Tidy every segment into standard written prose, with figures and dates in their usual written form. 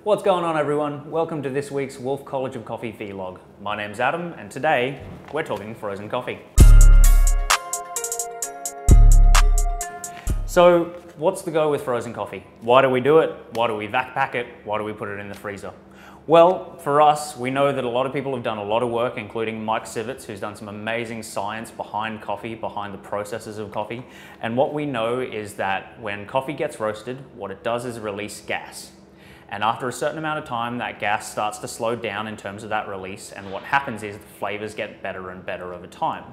What's going on, everyone? Welcome to this week's Wolf College of Coffee vlog. My name's Adam, and today we're talking frozen coffee. So, what's the go with frozen coffee? Why do we do it? Why do we vac pack it? Why do we put it in the freezer? Well, for us, we know that a lot of people have done a lot of work, including Mike Sivitz, who's done some amazing science behind coffee, behind the processes of coffee. And what we know is that when coffee gets roasted, what it does is release gas. And after a certain amount of time, that gas starts to slow down in terms of that release, and what happens is the flavors get better and better over time.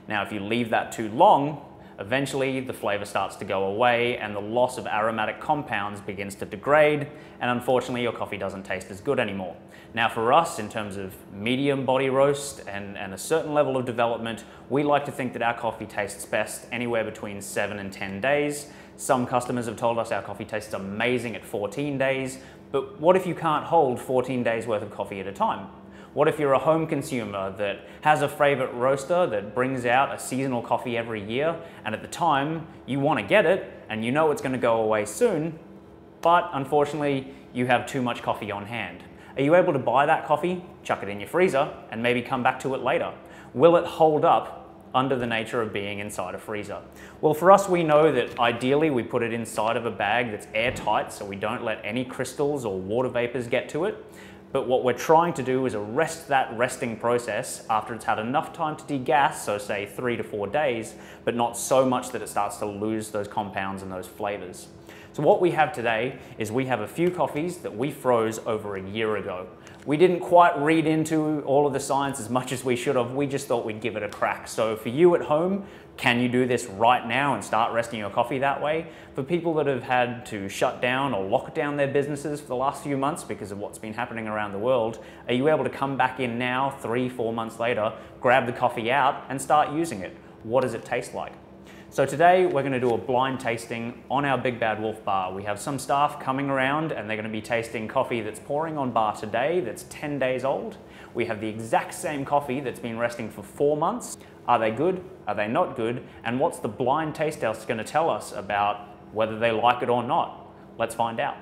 Now, if you leave that too long, eventually the flavor starts to go away and the loss of aromatic compounds begins to degrade, and unfortunately your coffee doesn't taste as good anymore. Now for us, in terms of medium body roast and a certain level of development, we like to think that our coffee tastes best anywhere between 7 and 10 days. Some customers have told us our coffee tastes amazing at 14 days, but what if you can't hold 14 days worth of coffee at a time? What if you're a home consumer that has a favorite roaster that brings out a seasonal coffee every year, and at the time you want to get it and you know it's going to go away soon, but unfortunately you have too much coffee on hand? Are you able to buy that coffee, chuck it in your freezer, and maybe come back to it later? Will it hold up under the nature of being inside a freezer? Well, for us, we know that ideally we put it inside of a bag that's airtight so we don't let any crystals or water vapors get to it. But what we're trying to do is arrest that resting process after it's had enough time to degas, so say 3 to 4 days, but not so much that it starts to lose those compounds and those flavors. So what we have today is we have a few coffees that we froze over a year ago. We didn't quite read into all of the science as much as we should have. We just thought we'd give it a crack. So for you at home, can you do this right now and start resting your coffee that way? For people that have had to shut down or lock down their businesses for the last few months because of what's been happening around the world, are you able to come back in now, 3, 4 months later, grab the coffee out and start using it? What does it taste like? So today we're going to do a blind tasting on our Big Bad Wolf bar. We have some staff coming around and they're going to be tasting coffee that's pouring on bar today that's 10 days old. We have the exact same coffee that's been resting for 4 months. Are they good? Are they not good? And what's the blind taste test going to tell us about whether they like it or not? Let's find out.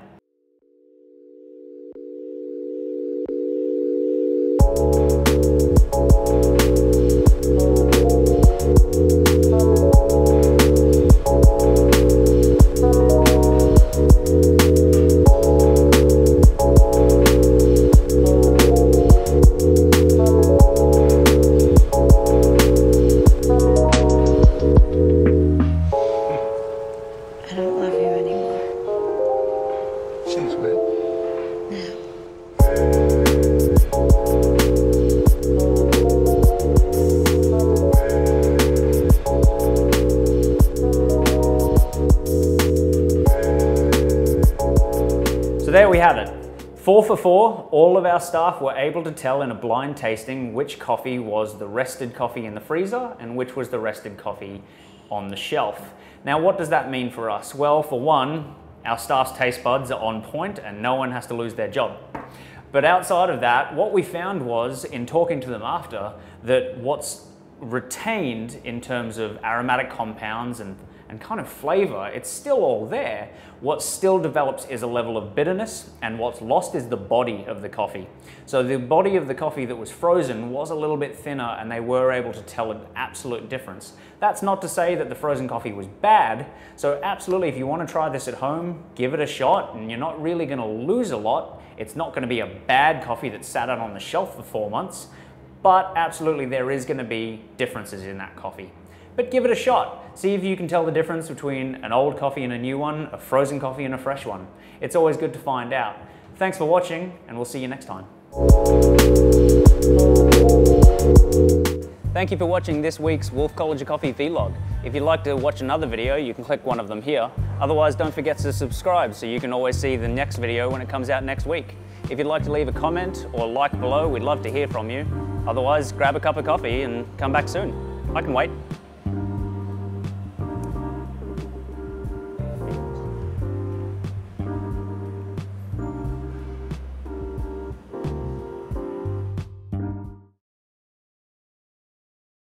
There we have it. 4 for 4, all of our staff were able to tell in a blind tasting which coffee was the rested coffee in the freezer and which was the rested coffee on the shelf. Now, what does that mean for us? Well, for one, our staff's taste buds are on point and no one has to lose their job. But outside of that, what we found was, in talking to them after, that what's retained in terms of aromatic compounds and kind of flavor, it's still all there. What still develops is a level of bitterness, and what's lost is the body of the coffee. So the body of the coffee that was frozen was a little bit thinner, and they were able to tell an absolute difference. That's not to say that the frozen coffee was bad. So absolutely, if you want to try this at home, give it a shot, and you're not really going to lose a lot. It's not going to be a bad coffee that sat out on the shelf for 4 months, but absolutely there is going to be differences in that coffee. But give it a shot. See if you can tell the difference between an old coffee and a new one, a frozen coffee and a fresh one. It's always good to find out. Thanks for watching, and we'll see you next time. Thank you for watching this week's Wolf College of Coffee vlog. If you'd like to watch another video, you can click one of them here. Otherwise, don't forget to subscribe so you can always see the next video when it comes out next week. If you'd like to leave a comment or like below, we'd love to hear from you. Otherwise, grab a cup of coffee and come back soon. I can wait.